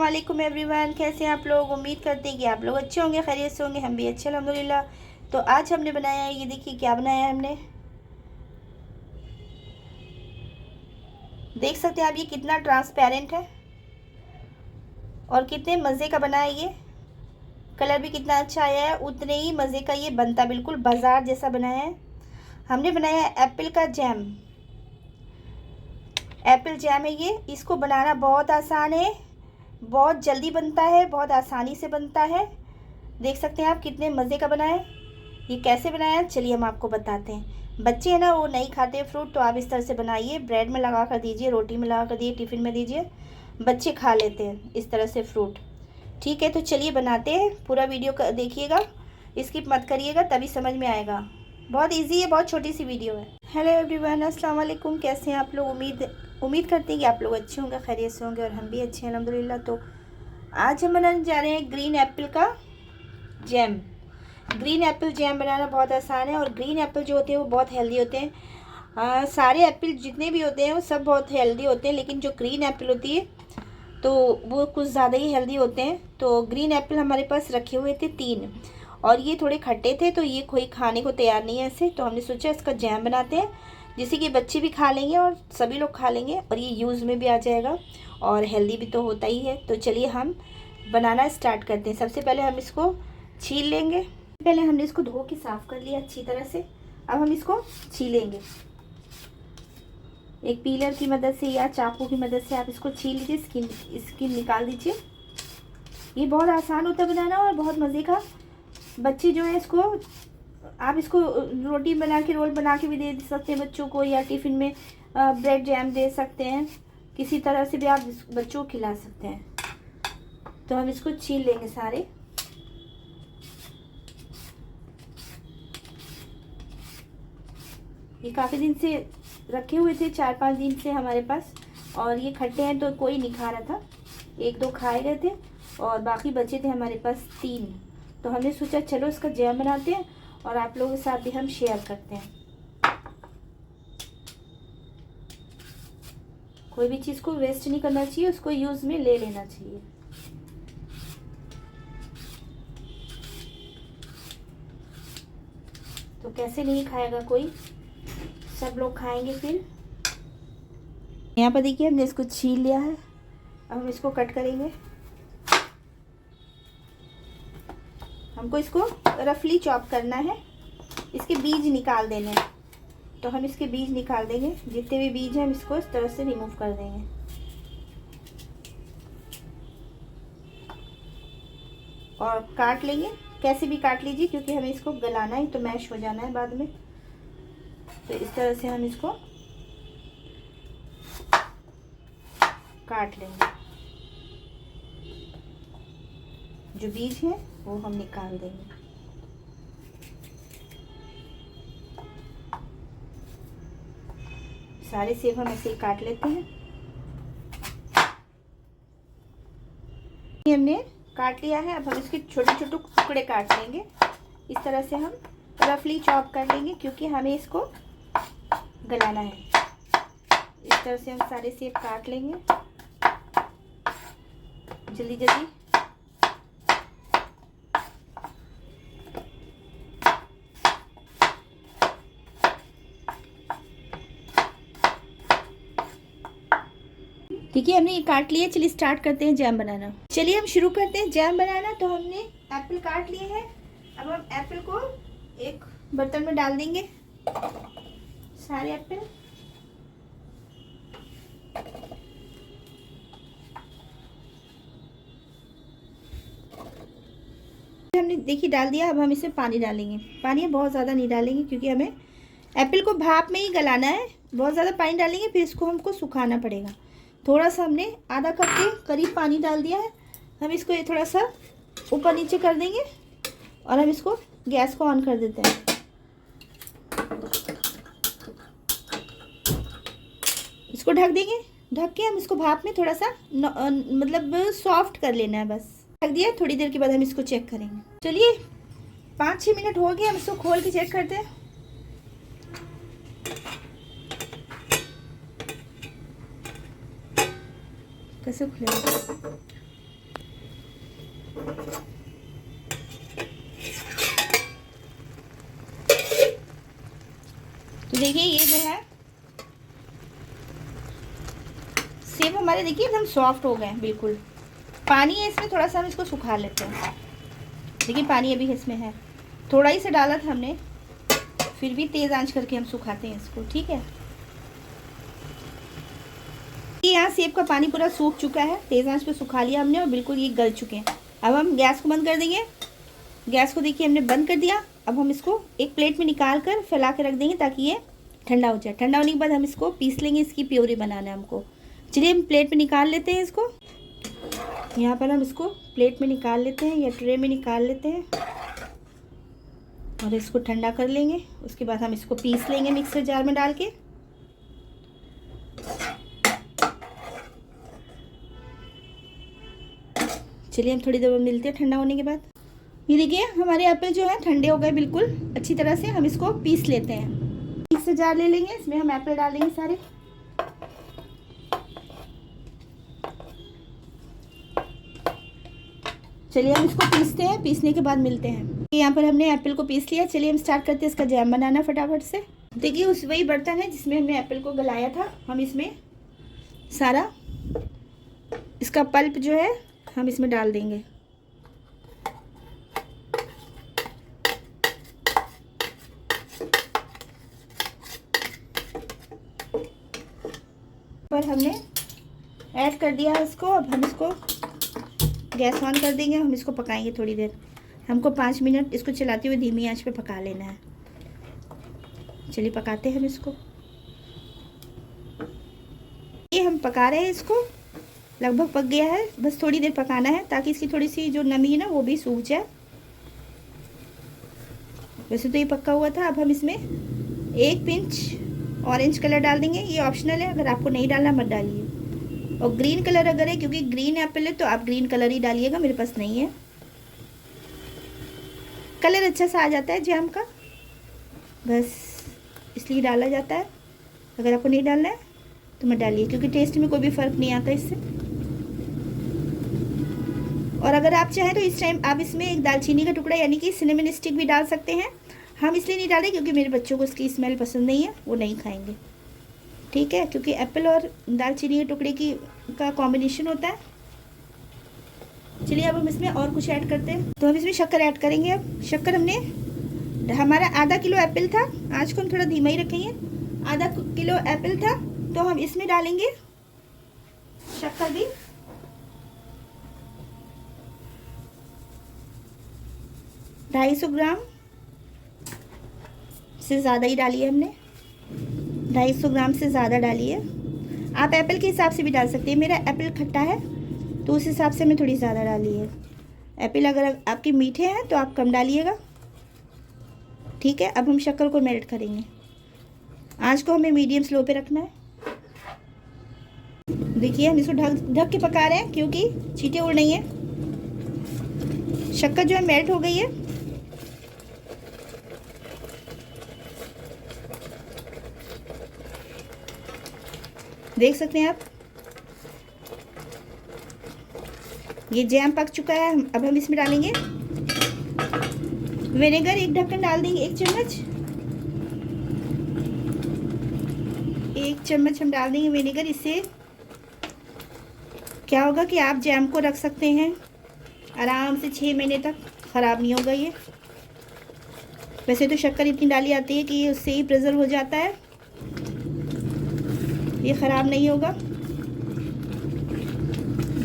वालेकुम एवरीवन, कैसे हैं आप लोग। उम्मीद करते हैं कि आप लोग अच्छे होंगे, खैरियत से होंगे। हम भी अच्छे अल्हम्दुलिल्लाह। तो आज हमने बनाया है, ये देखिए क्या बनाया है हमने। देख सकते हैं आप, ये कितना ट्रांसपेरेंट है और कितने मज़े का बना है। ये कलर भी कितना अच्छा आया है, उतने ही मज़े का ये बनता, बिल्कुल बाजार जैसा बनाया है। हमने बनाया है एप्पल का जैम। एप्पल जैम है ये। इसको बनाना बहुत आसान है, बहुत जल्दी बनता है, बहुत आसानी से बनता है। देख सकते हैं आप कितने मज़े का बना है। ये कैसे बनाया है चलिए हम आपको बताते हैं। बच्चे हैं ना, वो नहीं खाते फ्रूट, तो आप इस तरह से बनाइए। ब्रेड में लगा कर दीजिए, रोटी में लगा कर दीजिए, टिफ़िन में दीजिए, बच्चे खा लेते हैं इस तरह से फ्रूट। ठीक है, तो चलिए बनाते हैं। पूरा वीडियो देखिएगा, स्किप मत करिएगा, तभी समझ में आएगा। बहुत ईजी है, बहुत छोटी सी वीडियो है। हेलो एवरीवन, अस्सलाम वालेकुम। कैसे हैं आप लोग। उम्मीद करते हैं कि आप लोग अच्छे होंगे, खैरियत से होंगे, और हम भी अच्छे हैं अल्हम्दुलिल्लाह। तो आज हम बनाने जा रहे हैं ग्रीन एप्पल का जैम। ग्रीन एप्पल जैम बनाना बहुत आसान है, और ग्रीन एप्पल जो होते हैं वो बहुत हेल्दी होते हैं। सारे एप्पल जितने भी होते हैं वो सब बहुत हेल्दी होते हैं, लेकिन जो ग्रीन एप्पल होती है तो वो कुछ ज़्यादा ही हेल्दी होते हैं। तो ग्रीन एप्पल हमारे पास रखे हुए थे 3, और ये थोड़े खट्टे थे, तो ये कोई खाने को तैयार नहीं है ऐसे। तो हमने सोचा इसका जैम बनाते हैं, जिससे कि बच्चे भी खा लेंगे और सभी लोग खा लेंगे, और ये यूज़ में भी आ जाएगा, और हेल्दी भी तो होता ही है। तो चलिए हम बनाना स्टार्ट करते हैं। सबसे पहले हम इसको छील लेंगे। पहले हमने इसको धो के साफ़ कर लिया अच्छी तरह से। अब हम इसको छीलेंगे। एक पीलर की मदद से या चाकू की मदद से आप इसको छील लीजिए, स्किन निकाल दीजिए। ये बहुत आसान होता है बनाना, और बहुत मज़े का। बच्चे जो है इसको, आप इसको रोटी बना के, रोल बना के भी दे सकते हैं बच्चों को, या टिफ़िन में ब्रेड जैम दे सकते हैं। किसी तरह से भी आप बच्चों को खिला सकते हैं। तो हम इसको छील लेंगे सारे। ये काफ़ी दिन से रखे हुए थे, 4-5 दिन से हमारे पास, और ये खट्टे हैं तो कोई नहीं खा रहा था। 1-2 खाए गए थे, और बाकी बचे थे हमारे पास 3। तो हमने सोचा चलो इसका जैम बनाते हैं, और आप लोगों के साथ भी हम शेयर करते हैं। कोई भी चीज़ को वेस्ट नहीं करना चाहिए, उसको यूज़ में ले लेना चाहिए। तो कैसे नहीं खाएगा कोई, सब लोग खाएंगे फिर। यहाँ पर देखिए हमने इसको छील लिया है। अब हम इसको कट करेंगे। हमको इसको रफली चॉप करना है, इसके बीज निकाल देने हैं। तो हम इसके बीज निकाल देंगे, जितने भी बीज हैं हम इसको इस तरह से रिमूव कर देंगे। और काट लेंगे, कैसे भी काट लीजिए, क्योंकि हमें इसको गलाना है, तो मैश हो जाना है बाद में। तो इस तरह से हम इसको काट लेंगे। जो बीज है वो हम निकाल देंगे। सारे सेब हम ऐसे ही काट लेते हैं। हमने काट लिया है। अब हम इसके छोटे छोटे टुकड़े काट लेंगे। इस तरह से हम रफली चॉप कर लेंगे, क्योंकि हमें इसको गलाना है। इस तरह से हम सारे सेब काट लेंगे जल्दी जल्दी। ठीक है, हमने ये काट लिए। चलिए स्टार्ट करते हैं जैम बनाना। चलिए हम शुरू करते हैं जैम बनाना। तो हमने एप्पल काट लिए हैं। अब हम एप्पल को एक बर्तन में डाल देंगे, सारे एप्पल। हमने देखिए डाल दिया। अब हम इसमें पानी डालेंगे। पानी बहुत ज़्यादा नहीं डालेंगे, क्योंकि हमें एप्पल को भाप में ही गलाना है। बहुत ज़्यादा पानी डालेंगे फिर इसको हमको सुखाना पड़ेगा। थोड़ा सा हमने आधा कप के करीब पानी डाल दिया है। हम इसको ये थोड़ा सा ऊपर नीचे कर देंगे, और हम इसको गैस को ऑन कर देते हैं। इसको ढक देंगे। ढक के हम इसको भाप में थोड़ा सा मतलब सॉफ्ट कर लेना है, बस ढक दिया। थोड़ी देर के बाद हम इसको चेक करेंगे। चलिए 5-6 मिनट हो गए, हम इसको खोल के चेक करते हैं। कैसे खुलेगा। तो देखिए ये जो है सेब हमारे देखिए एकदम सॉफ्ट हो गए हैं बिल्कुल। पानी है इसमें थोड़ा सा, हम इसको सुखा लेते हैं। देखिए पानी अभी इसमें है, थोड़ा ही से डाला था हमने, फिर भी तेज़ आंच करके हम सुखाते हैं इसको, ठीक है। यहाँ सेब का पानी पूरा सूख चुका है, तेज़ आंच पे सुखा लिया हमने और बिल्कुल ये गल चुके हैं। अब हम गैस को बंद कर देंगे। गैस को देखिए हमने बंद कर दिया। अब हम इसको एक प्लेट में निकाल कर फैला के रख देंगे ताकि ये ठंडा हो जाए। ठंडा होने के बाद हम इसको पीस लेंगे, इसकी प्योरी बनाना है हमको। चलिए हम प्लेट में निकाल लेते हैं इसको। यहाँ पर हम इसको प्लेट में निकाल लेते हैं या ट्रे में निकाल लेते हैं और इसको ठंडा कर लेंगे। उसके बाद हम इसको पीस लेंगे मिक्सर जार में डाल के। चलिए हम थोड़ी देर में मिलते हैं ठंडा होने के बाद। ये देखिए हमारे एप्पल जो है ठंडे हो गए बिल्कुल अच्छी तरह से। हम इसको पीस लेते हैं। मिक्सर जार ले लेंगे, इसमें हम एप्पल डाल देंगे सारे। चलिए हम इसको पीसते हैं, पीसने के बाद मिलते हैं। यहाँ पर हमने एप्पल को पीस लिया। चलिए हम स्टार्ट करते हैं इसका जैम बनाना फटाफट से। देखिए उस वही बर्तन है जिसमें हमने एप्पल को गलाया था, हम इसमें सारा इसका पल्प जो है हम इसमें डाल देंगे। पर हमने ऐड कर दिया है इसको। अब हम इसको गैस ऑन कर देंगे, हम इसको पकाएंगे थोड़ी देर। हमको 5 मिनट इसको चलाते हुए धीमी आंच पे पका लेना है। चलिए पकाते हैं हम इसको। ये हम पका रहे हैं इसको, लगभग पक गया है, बस थोड़ी देर पकाना है ताकि इसकी थोड़ी सी जो नमी है ना वो भी सूख जाए। वैसे तो ये पक्का हुआ था। अब हम इसमें 1 पिंच ऑरेंज कलर डाल देंगे। ये ऑप्शनल है, अगर आपको नहीं डालना मत डालिए। और ग्रीन कलर अगर है, क्योंकि ग्रीन एप्पल है तो आप ग्रीन कलर ही डालिएगा, मेरे पास नहीं है। कलर अच्छा सा आ जाता है जैम का, बस इसलिए डाला जाता है। अगर आपको नहीं डालना है तो मत डालिए, क्योंकि टेस्ट में कोई भी फ़र्क नहीं आता इससे। और अगर आप चाहें तो इस टाइम आप इसमें एक दालचीनी का टुकड़ा यानी कि सिनेमन स्टिक भी डाल सकते हैं। हम इसलिए नहीं डालें क्योंकि मेरे बच्चों को इसकी स्मेल पसंद नहीं है, वो नहीं खाएंगे, ठीक है, क्योंकि एप्पल और दालचीनी के टुकड़े का कॉम्बिनेशन होता है। चलिए अब हम इसमें और कुछ ऐड करते हैं। तो हम इसमें शक्कर ऐड करेंगे। अब शक्कर हमने, हमारा आधा किलो एप्पल था, आज को हम थोड़ा धीमा ही रखेंगे। आधा किलो एप्पल था तो हम इसमें डालेंगे शक्कर भी। ₹250 ग्राम से ज़्यादा ही डालिए हमने, 250 ग्राम से ज़्यादा डालिए। आप एप्पल के हिसाब से भी डाल सकते हैं। मेरा एप्पल खट्टा है तो उस हिसाब से मैं थोड़ी ज़्यादा डाली है। एप्पल अगर आपके मीठे हैं तो आप कम डालिएगा, ठीक है। अब हम शक्कर को मेल्ट करेंगे। आँच को हमें मीडियम स्लो पे रखना है। देखिए हम इसको ढक के पका रहे हैं क्योंकि छींटे उड़ नहीं है। शक्कर जो है मेल्ट हो गई है। देख सकते हैं आप, ये जैम पक चुका है। अब हम इसमें डालेंगे विनेगर। एक ढक्कन डाल देंगे, 1 चम्मच। 1 चम्मच हम डाल देंगे विनेगर। इससे क्या होगा कि आप जैम को रख सकते हैं आराम से 6 महीने तक, ख़राब नहीं होगा ये। वैसे तो शक्कर इतनी डाली आती है कि उससे ही प्रिजर्व हो जाता है, ये ख़राब नहीं होगा।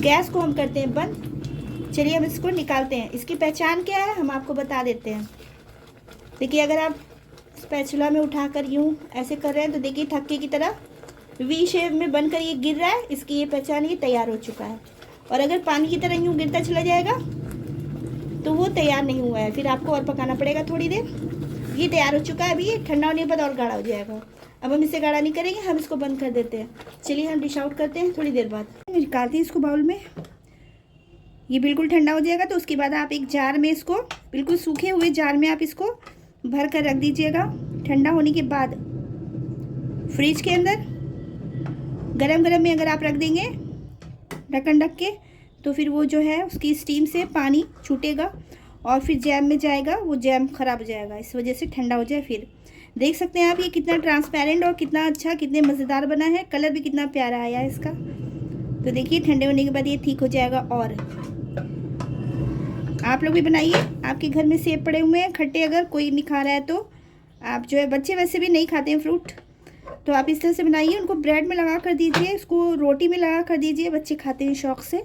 गैस को हम करते हैं बंद। चलिए हम इसको निकालते हैं। इसकी पहचान क्या है हम आपको बता देते हैं। देखिए अगर आप स्पैचुला में उठाकर यूँ ऐसे कर रहे हैं तो देखिए थक्के की तरह वी शेप में बनकर ये गिर रहा है, इसकी ये पहचान, ये तैयार हो चुका है। और अगर पानी की तरह यूँ गिरता चला जाएगा तो वो तैयार नहीं हुआ है, फिर आपको और पकाना पड़ेगा थोड़ी देर। ये तैयार हो चुका है। अभी ये ठंडा होने के बाद और गाढ़ा हो जाएगा। अब हम इसे गाढ़ा नहीं करेंगे, हम इसको बंद कर देते हैं। चलिए हम डिश आउट करते हैं थोड़ी देर बाद। निकालते हैं इसको बाउल में। ये बिल्कुल ठंडा हो जाएगा तो उसके बाद आप एक जार में इसको, बिल्कुल सूखे हुए जार में आप इसको भर कर रख दीजिएगा। ठंडा होने के बाद फ्रिज के अंदर गरम गरम में अगर आप रख देंगे ढक्कन ढक के तो फिर वो जो है उसकी स्टीम से पानी छूटेगा और फिर जैम में जाएगा, वो जैम ख़राब हो जाएगा, इस वजह से ठंडा हो जाए। फिर देख सकते हैं आप ये कितना ट्रांसपेरेंट और कितना अच्छा, कितने मज़ेदार बना है। कलर भी कितना प्यारा आया है इसका। तो देखिए ठंडे होने के बाद ये ठीक हो जाएगा। और आप लोग भी बनाइए, आपके घर में सेब पड़े हुए हैं खट्टे, अगर कोई नहीं खा रहा है तो आप जो है, बच्चे वैसे भी नहीं खाते हैं फ्रूट, तो आप इस तरह से बनाइए। उनको ब्रेड में लगा कर दीजिए, इसको रोटी में लगा कर दीजिए, बच्चे खाते हैं शौक़ से।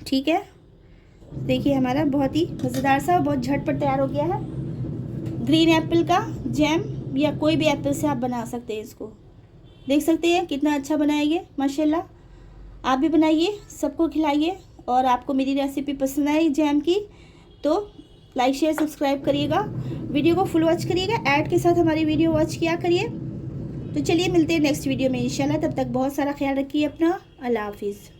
ठीक है, देखिए हमारा बहुत ही मज़ेदार सा, बहुत झटपट तैयार हो गया है। ग्रीन एप्पल का जैम या कोई भी एप्पल से आप बना सकते हैं इसको। देख सकते हैं कितना अच्छा बनाएंगे माशाल्लाह। आप भी बनाइए, सबको खिलाइए। और आपको मेरी रेसिपी पसंद आई जैम की तो लाइक शेयर सब्सक्राइब करिएगा, वीडियो को फुल वॉच करिएगा, ऐड के साथ हमारी वीडियो वॉच किया करिए। तो चलिए मिलते हैं नेक्स्ट वीडियो में इंशाल्लाह। तब तक बहुत सारा ख्याल रखिए अपना। अल्लाह हाफिज़।